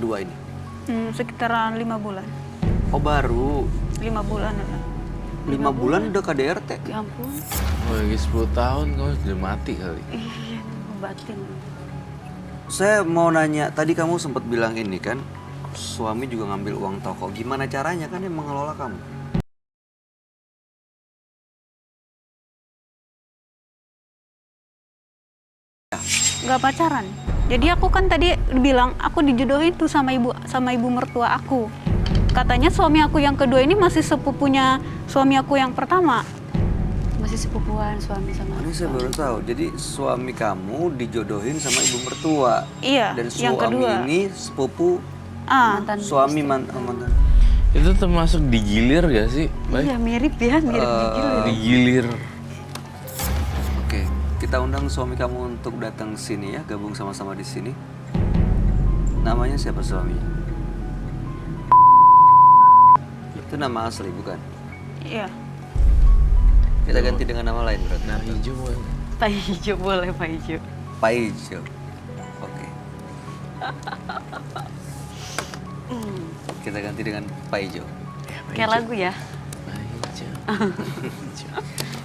kedua ini? Sekitaran 5 bulan. Oh baru. 5 bulan ada. 5 bulan udah KDRT? Ya ampun. Oh, lagi 10 tahun kamu sudah mati kali. Iya, batin. Saya mau nanya, tadi kamu sempat bilang ini kan, suami juga ngambil uang toko. Gimana caranya kan yang mengelola kamu? Gak pacaran. Jadi aku kan tadi bilang aku dijodohin tuh sama ibu mertua aku. Katanya suami aku yang kedua ini masih sepupunya suami aku yang pertama. Masih sepupuan suami sama Ini saya baru tahu. Jadi suami kamu dijodohin sama ibu mertua. Iya, Dan yang suami kedua. ini sepupu mantan suami istri. mantan. Itu termasuk digilir gak sih? Baik. Iya mirip ya, mirip digilir. Digilir. Oke, kita undang suami kamu untuk datang sini ya, gabung sama-sama di sini. Namanya siapa suaminya? Itu nama asli bukan? Iya. Kita ganti dengan nama lain berarti. Nah, hijau boleh. Pak Hijau boleh Pak Hijau. Paijo. Oke. Kita ganti dengan Paijo. Kayak lagu ya. Hijau.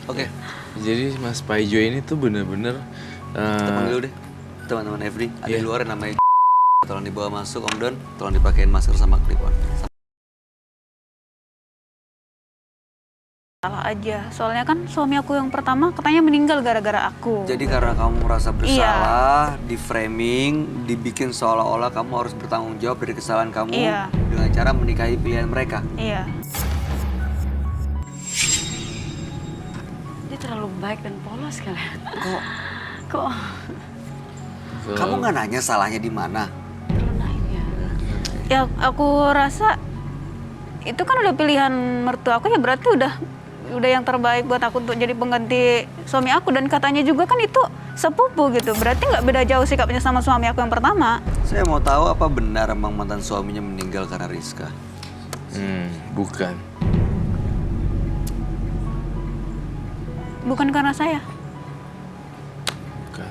Oke, Jadi Mas Paijo ini tuh bener-bener kita panggil dulu deh teman-teman Every. Ada di Iya. luar yang namanya tolong dibawa masuk Om Don, tolong dipakein masker sama clip-on. Salah aja. Soalnya kan suami aku yang pertama katanya meninggal gara-gara aku. Jadi karena kamu merasa bersalah, di framing, dibikin seolah-olah kamu harus bertanggung jawab dari kesalahan kamu Iya. dengan cara menikahi pilihan mereka. Iya. Dia terlalu baik dan polos kali. Kok Kok kamu nggak nanya salahnya di mana? terlalu naif ya? Ya aku rasa itu kan udah pilihan mertua aku, ya berarti udah yang terbaik buat aku untuk jadi pengganti suami aku, dan katanya juga kan itu sepupu gitu. Berarti nggak beda jauh sikapnya sama suami aku yang pertama. Saya mau tahu apa benar emang mantan suaminya meninggal karena Rizka? Bukan. Bukan karena saya. Bukan.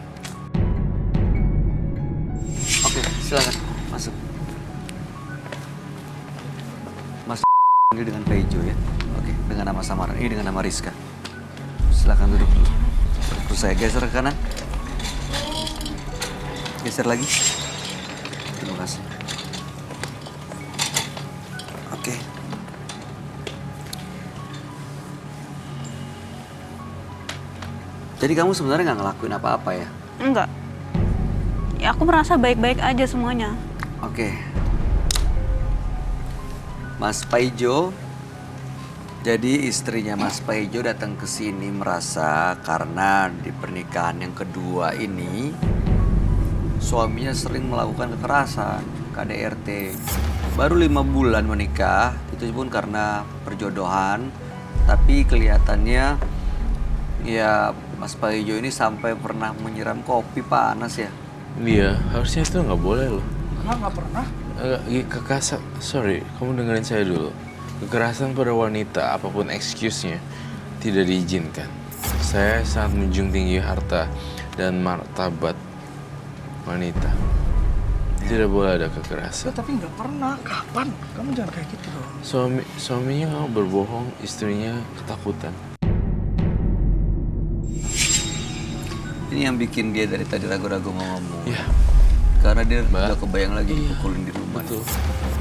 Oke, silakan masuk. Mas panggil dengan Paijo ya. Oke, dengan nama samaran. Ini dengan nama Rizka. Silakan duduk dulu. Terus saya geser ke kanan. Geser lagi. Terima kasih. Oke. Jadi kamu sebenarnya nggak ngelakuin apa-apa ya? Enggak. Ya aku merasa baik-baik aja semuanya. Oke. Mas Paijo, jadi istrinya Mas Paijo datang ke sini merasa karena di pernikahan yang kedua ini suaminya sering melakukan kekerasan, KDRT. Baru 5 bulan menikah, itu pun karena perjodohan, tapi kelihatannya ya Mas Paijo ini sampai pernah menyiram kopi panas ya. Iya, harusnya itu nggak boleh loh. Nggak pernah. Kekerasan, sorry, kamu dengerin saya dulu. Kekerasan pada wanita, apapun excuse-nya, tidak diizinkan. Saya sangat menjunjung tinggi harta dan martabat wanita. Tidak boleh ada Ya, kekerasan. tapi nggak pernah. Kapan? Kamu jangan kayak gitu dong. Suaminya berbohong, istrinya ketakutan. Ini yang bikin dia dari tadi ragu-ragu mau ngomong. Ya, Karena dia Mbak. udah kebayang lagi Iya, dipukulin di rumah. betul.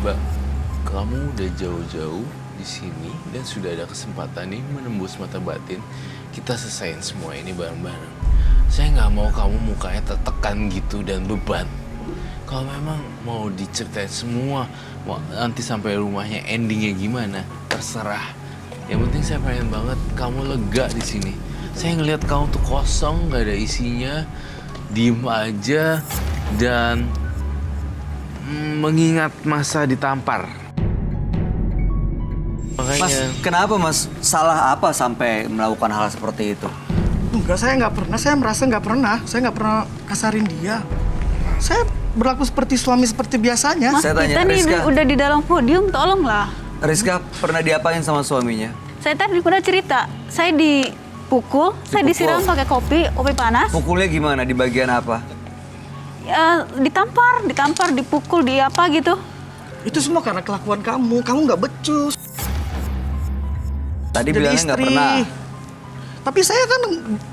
Mbak, kamu udah jauh-jauh di sini dan sudah ada kesempatan nih menembus mata batin. Kita selesain semua ini bareng-bareng. Saya nggak mau kamu mukanya tertekan gitu dan beban. Kalau memang mau diceritain semua, nanti sampai rumahnya endingnya gimana, terserah. Yang penting saya pengen banget kamu lega di sini. Saya ngelihat kamu tuh kosong, nggak ada isinya, diem aja dan mengingat masa ditampar. Makanya. Mas, kenapa Mas? Salah apa sampai melakukan hal seperti itu? Enggak, saya nggak pernah. Saya merasa nggak pernah. Saya nggak pernah kasarin dia. Saya berlaku seperti suami seperti biasanya. Mas, Saya tanya, kita nih Rizka. udah di dalam podium, tolonglah. Rizka pernah diapain sama suaminya? Saya tadi udah cerita, saya dipukul, saya Dipukul? disiram pakai kopi panas. Pukulnya gimana? Di bagian apa? ya ditampar, dipukul, di apa gitu. Itu semua karena kelakuan kamu. Kamu nggak becus. Tadi Jadi bilangnya nggak istri. pernah. Tapi saya kan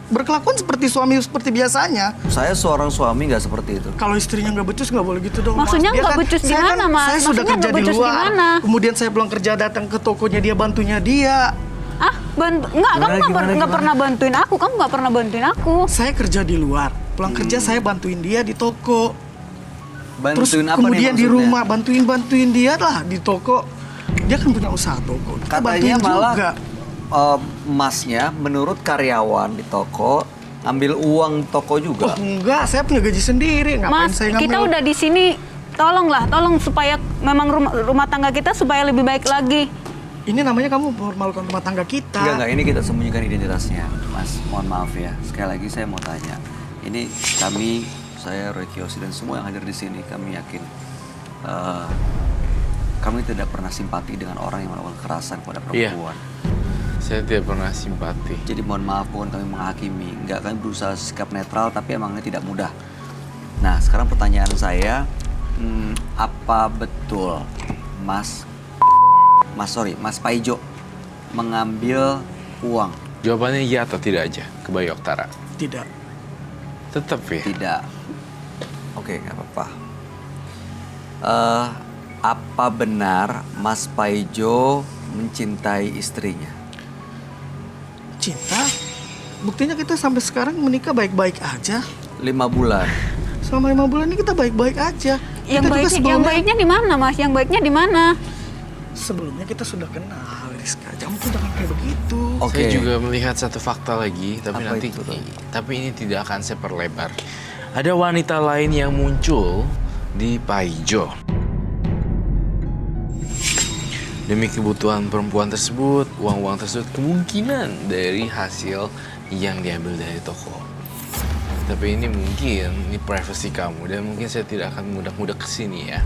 berkelakuan seperti suami seperti biasanya. Saya seorang suami nggak seperti itu. Kalau istrinya nggak becus nggak boleh gitu dong. Maksudnya Mas. Dia nggak becus saya gimana, Mas? Saya sudah Maksudnya kerja nggak di becus luar. gimana? Kemudian saya pulang kerja datang ke tokonya dia, bantunya dia. Enggak, Gimana, kamu gimana? nggak pernah bantuin aku. Kamu nggak pernah bantuin aku. Saya kerja di luar. Pulang kerja saya bantuin dia di toko. Terus Bantuin apa kemudian nih di maksudnya? rumah bantuin dia lah di toko. Dia kan punya usaha toko. Kita Katanya bantuin malah juga. Masnya menurut karyawan di toko ambil uang toko juga. Oh enggak, saya punya gaji sendiri. Ngapain Mas, saya ngambil? kita udah di sini. Tolong supaya memang rumah tangga kita supaya lebih baik lagi. Ini namanya kamu mempermalukan rumah tangga kita. Enggak, ini kita sembunyikan identitasnya, Mas. Mohon maaf ya. Sekali lagi saya mau tanya. Ini saya Roy Kiyoshi dan semua yang hadir di sini, kami yakin kami tidak pernah simpati dengan orang yang melakukan kekerasan kepada perempuan. Saya tidak pernah simpati. Jadi mohon maaf, bukan kami menghakimi. Enggak, kami berusaha sikap netral, tapi emangnya tidak mudah. Nah, sekarang pertanyaan saya, apa betul Mas Paijo mengambil uang? Jawabannya iya atau tidak aja ke Bayu Oktara? Tidak. Tetap ya? Tidak. Oke, nggak apa-apa. Apa benar Mas Paijo mencintai istrinya? Cinta? Buktinya kita sampai sekarang menikah baik-baik aja. 5 bulan. Selama 5 bulan ini kita baik-baik aja. Yang baiknya di mana, Mas? Yang baiknya di mana? Sebelumnya kita sudah kenal, Rizka. Kamu tuh jangan kayak begitu. Oke. Saya juga melihat satu fakta lagi, tapi Apa nanti itu, Roy? tapi ini tidak akan saya perlebar. Ada wanita lain yang muncul di Paijo. Demi kebutuhan perempuan tersebut, uang-uang tersebut kemungkinan dari hasil yang diambil dari toko. Tapi ini mungkin, ini privasi kamu dan mungkin saya tidak akan mudah-mudah kesini ya.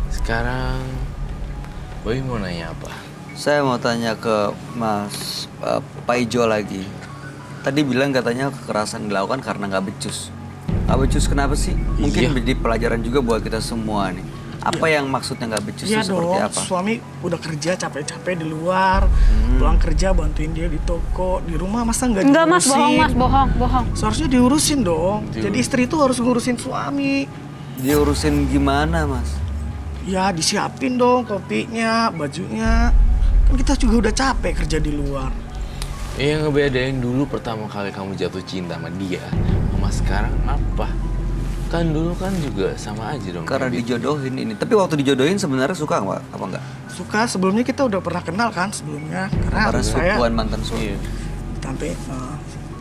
Sekarang, Boy mau nanya apa? Saya mau tanya ke Mas Paijo lagi. Tadi bilang katanya kekerasan dilakukan karena nggak becus. Nggak becus kenapa sih? Mungkin Iya. menjadi pelajaran juga buat kita semua nih. Apa yang maksudnya nggak becus Iya itu seperti dong, apa? suami udah kerja capek-capek di luar, pulang kerja bantuin dia di toko, di rumah masa nggak Enggak, Mas, diurusin? bohong. Seharusnya diurusin dong. Jadi istri itu harus ngurusin suami. Diurusin gimana, Mas? Ya disiapin dong kopinya, bajunya. Kan kita juga udah capek kerja di luar. Yang ngebedain dulu pertama kali kamu jatuh cinta sama dia, sama sekarang apa? Kan dulu kan juga sama aja dong. Karena kayak gitu. dijodohin ini. Tapi waktu dijodohin sebenarnya suka nggak? Apa enggak? Suka, sebelumnya kita udah pernah kenal kan sebelumnya. Karena Karena saya sepupuan mantan suami. Iya. tante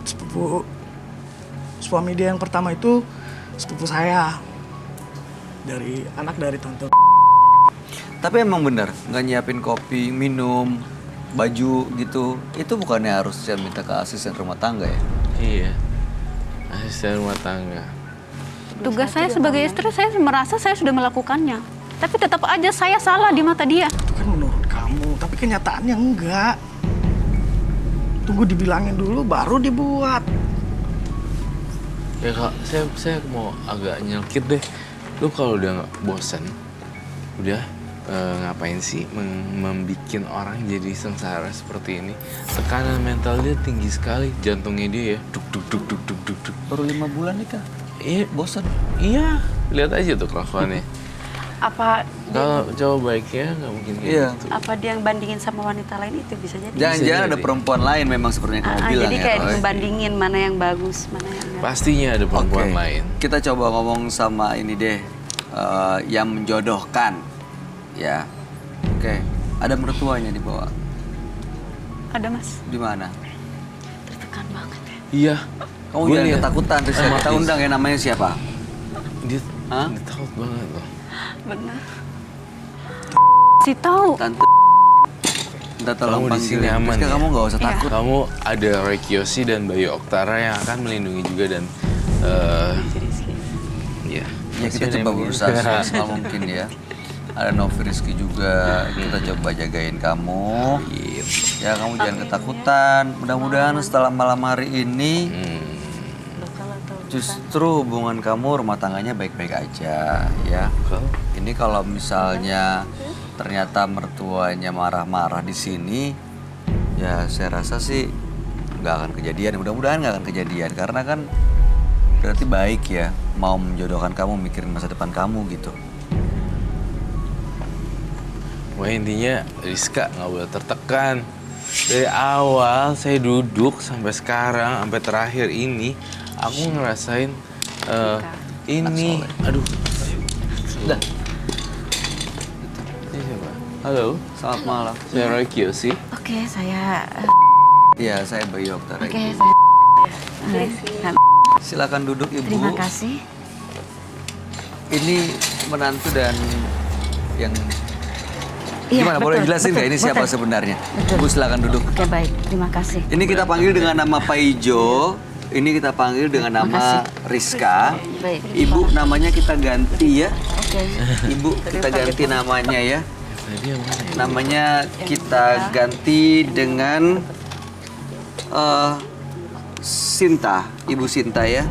sepupu suami dia yang pertama itu sepupu saya. Anak dari tante. Tapi emang bener, nggak nyiapin kopi, minum, baju gitu. Itu bukannya harus saya minta ke asisten rumah tangga ya? Iya. Asisten rumah tangga. Tugas saya sebagai istri, saya merasa saya sudah melakukannya. Tapi tetap aja saya salah di mata dia. Itu kan menurut kamu, tapi kenyataannya enggak. Tunggu dibilangin dulu baru dibuat. Ya kak, saya mau agak nyelkit deh. Lu kalau udah nggak bosan, udah ngapain sih membikin orang jadi sengsara seperti ini? Tekanan mental dia tinggi sekali, jantungnya dia ya, duk duk duk duk duk duk duk. Baru 5 bulan nikah. Iya, Bosan. iya, lihat aja tuh kelakuannya. Apa Kalau cowok baiknya nggak mungkin kayak Iya. gitu. apa dia yang bandingin sama wanita lain itu bisa jadi. Jangan-jangan ada jadi. perempuan lain memang seperti yang kamu bilang Jadi ya, kayak Roy. dibandingin mana yang bagus, mana yang enggak. Pastinya ada perempuan Oke, lain. kita coba ngomong sama ini deh, yang menjodohkan, ya. Oke, ada mertuanya di bawah. Ada, Mas. Di mana? Tertekan banget ya. Iya. Kamu Gua jangan lihat. ketakutan, Rizka. Sama Kita Riz. undang ya, namanya siapa? Dia, Hah? dia takut banget loh. Benar. Si tahu. Tante. Minta tolong Kamu di sini panggilin. aman Rizka, ya? kamu nggak usah Iya. takut. Kamu ada Roy Kiyoshi dan Bayu Oktara yang akan melindungi juga dan Jadi Rizky. ya. Ya kita coba berusaha semaksimal mungkin ya. Ada Novi Rizky juga, kita coba jagain kamu. Gitu. Ya kamu jangan ketakutan. Mudah-mudahan setelah malam hari ini Hmm. Loh, kalau tahu Justru hubungan kamu rumah tangganya baik-baik aja ya. Kalau Ini kalau misalnya ternyata mertuanya marah-marah di sini, ya saya rasa sih nggak akan kejadian. Mudah-mudahan nggak akan kejadian karena kan berarti baik ya mau menjodohkan kamu, mikirin masa depan kamu gitu. pokoknya intinya Rizka nggak boleh tertekan. Dari awal saya duduk sampai sekarang, sampai terakhir ini, aku ngerasain ini. Aduh. Dah. Ini siapa? Halo, Selamat malam. saya Roy Kiyoshi. Oke, saya Iya, saya Bayu Oktar. oke, saya Silakan duduk Ibu. terima kasih. Ini menantu dan yang Iya, gimana? Boleh betul, jelasin nggak betul, ini siapa betul. sebenarnya? Betul. Ibu silakan duduk. Oke, baik. Terima kasih. Ini kita panggil dengan nama Paijo. Ini kita panggil dengan nama Rizka. Baik. Ibu namanya kita ganti ya. Oke. Ibu kita ganti namanya ya. Tadi yang mana ya? Namanya kita ganti dengan Sinta, Ibu Sinta ya.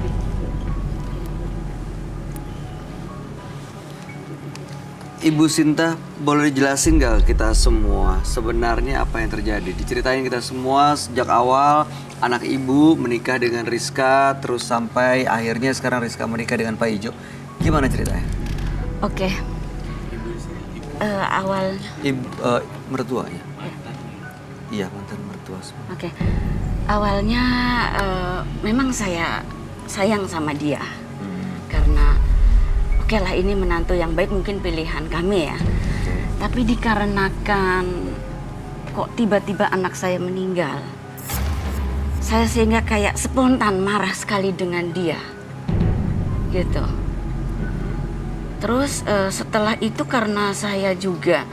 Ibu Sinta, boleh dijelasin nggak kita semua sebenarnya apa yang terjadi? Diceritain kita semua sejak awal anak ibu menikah dengan Rizka, terus sampai akhirnya sekarang Rizka menikah dengan Pak Ijo. Gimana ceritanya? Oke. Awal Ibu mertuanya? Iya, mantan mertua semua. Oke. Awalnya memang saya sayang sama dia. Karena oke lah ini menantu yang baik, mungkin pilihan kami ya. Tapi dikarenakan kok tiba-tiba anak saya meninggal, saya sehingga kayak spontan marah sekali dengan dia. Gitu. Terus setelah itu karena saya juga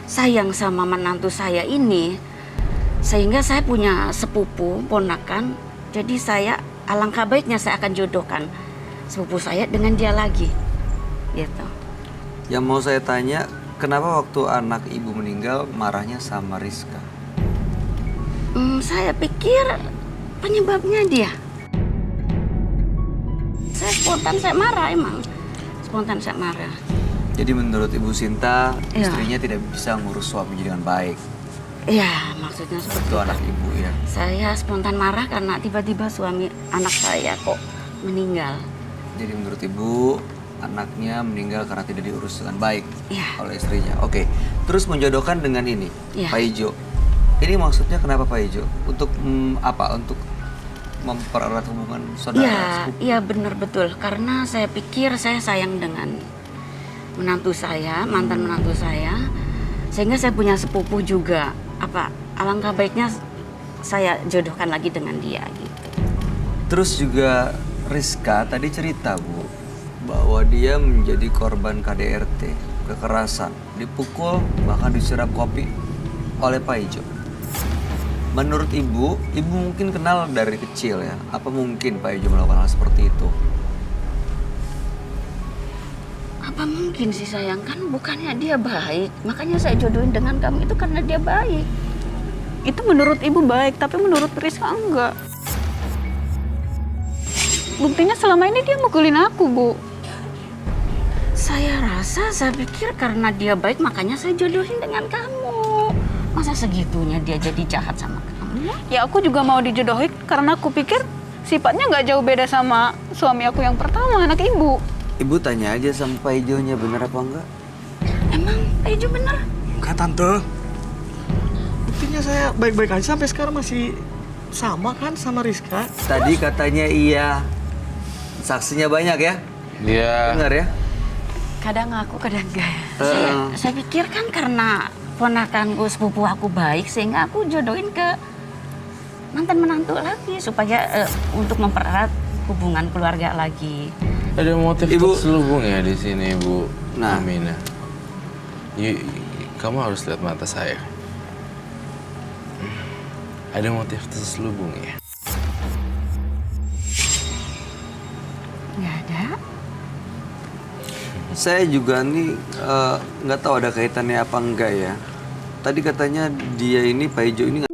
sayang sama menantu saya ini, sehingga saya punya sepupu, ponakan. Jadi saya alangkah baiknya saya akan jodohkan sepupu saya dengan dia lagi. Gitu. Yang mau saya tanya, kenapa waktu anak ibu meninggal marahnya sama Rizka? Saya pikir penyebabnya dia. Saya spontan, saya marah emang. Spontan saya marah. Jadi menurut Ibu Sinta, Iya. istrinya tidak bisa ngurus suami dengan baik. Iya, maksudnya seperti Itu anak ibu ya. saya spontan marah karena tiba-tiba suami anak saya kok meninggal. Jadi menurut Ibu, anaknya meninggal karena tidak diurus dengan baik Iya. oleh istrinya. Oke, terus menjodohkan dengan ini, Iya. Pak Ijo. Ini maksudnya kenapa Pak Ijo? Untuk apa? Untuk mempererat hubungan saudara Iya, sepupu? iya benar betul. Karena saya pikir saya sayang dengan menantu saya, mantan menantu saya. Sehingga saya punya sepupu juga. Alangkah baiknya saya jodohkan lagi dengan dia gitu. Terus juga Rizka tadi cerita Bu, bahwa dia menjadi korban KDRT, kekerasan, dipukul, bahkan disiram kopi oleh Pak Ijo. Menurut Ibu mungkin kenal dari kecil ya. Apa mungkin Pak Ijo melakukan hal seperti itu? Apa mungkin sih sayang, kan bukannya dia baik. Makanya saya jodohin dengan kamu itu karena dia baik. Itu menurut ibu baik, tapi menurut Rizka enggak. Buktinya selama ini dia mukulin aku, Bu. Saya pikir karena dia baik makanya saya jodohin dengan kamu. Masa segitunya dia jadi jahat sama kamu? Ya aku juga mau dijodohin karena aku pikir sifatnya nggak jauh beda sama suami aku yang pertama, anak ibu. Ibu tanya aja sama Pak Ijonya bener apa enggak? Emang Ejo bener? Enggak, Tante. Buktinya saya baik-baik aja sampai sekarang masih sama kan sama Rizka. Tadi katanya iya. Saksinya banyak ya? Dia Benar ya? Kadang aku, kadang enggak. Heeh. Saya pikir kan karena ponakanku, sepupu aku baik, sehingga aku jodohin ke mantan menantu lagi supaya untuk mempererat hubungan keluarga lagi. ada motif Ibu. terselubung ya di sini, Bu Nah. Amina. Kamu harus lihat mata saya. Ada motif terselubung ya. Nggak ada. Saya juga nih nggak tahu ada kaitannya apa enggak ya. Tadi katanya dia ini Pak Ijo ini